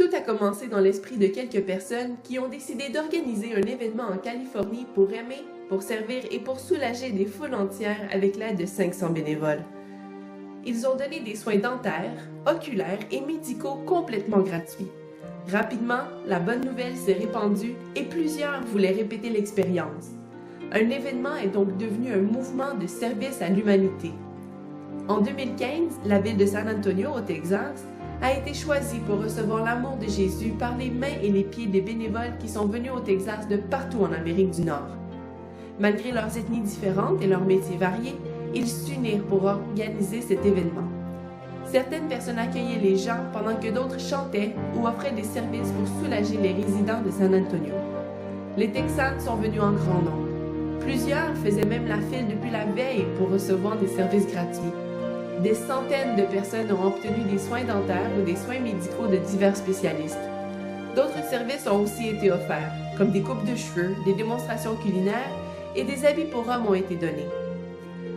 Tout a commencé dans l'esprit de quelques personnes qui ont décidé d'organiser un événement en Californie pour aimer, pour servir et pour soulager des foules entières avec l'aide de 500 bénévoles. Ils ont donné des soins dentaires, oculaires et médicaux complètement gratuits. Rapidement, la bonne nouvelle s'est répandue et plusieurs voulaient répéter l'expérience. Un événement est donc devenu un mouvement de service à l'humanité. En 2015, la ville de San Antonio, au Texas, a été choisie pour recevoir l'amour de Jésus par les mains et les pieds des bénévoles qui sont venus au Texas de partout en Amérique du Nord. Malgré leurs ethnies différentes et leurs métiers variés, ils s'unirent pour organiser cet événement. Certaines personnes accueillaient les gens pendant que d'autres chantaient ou offraient des services pour soulager les résidents de San Antonio. Les Texans sont venus en grand nombre. Plusieurs faisaient même la file depuis la veille pour recevoir des services gratuits. Des centaines de personnes ont obtenu des soins dentaires ou des soins médicaux de divers spécialistes. D'autres services ont aussi été offerts, comme des coupes de cheveux, des démonstrations culinaires et des habits pour hommes ont été donnés.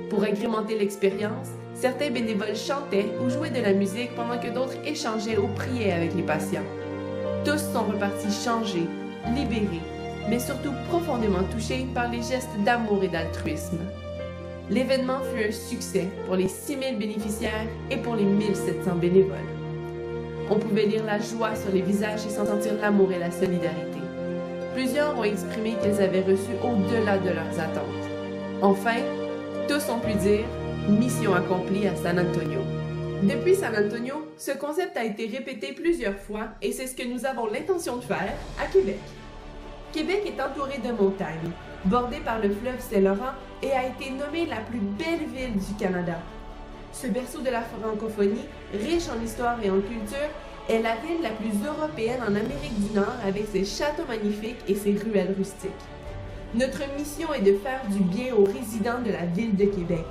Pour agrémenter l'expérience, certains bénévoles chantaient ou jouaient de la musique pendant que d'autres échangeaient ou priaient avec les patients. Tous sont repartis changés, libérés, mais surtout profondément touchés par les gestes d'amour et d'altruisme. L'événement fut un succès pour les 6000 bénéficiaires et pour les 1700 bénévoles. On pouvait lire la joie sur les visages et sentir l'amour et la solidarité. Plusieurs ont exprimé qu'ils avaient reçu au-delà de leurs attentes. Enfin, tous ont pu dire « Mission accomplie à San Antonio ». Depuis San Antonio, ce concept a été répété plusieurs fois et c'est ce que nous avons l'intention de faire à Québec. Québec est entouré de montagnes, bordé par le fleuve Saint-Laurent et a été nommée la plus belle ville du Canada. Ce berceau de la francophonie, riche en histoire et en culture, est la ville la plus européenne en Amérique du Nord avec ses châteaux magnifiques et ses ruelles rustiques. Notre mission est de faire du bien aux résidents de la ville de Québec.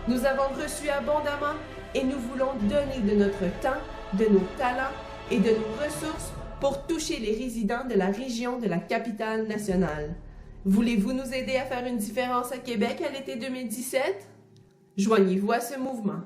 Nous avons reçu abondamment et nous voulons donner de notre temps, de nos talents et de nos ressources pour toucher les résidents de la région de la capitale nationale. Voulez-vous nous aider à faire une différence à Québec à l'été 2017? Joignez-vous à ce mouvement.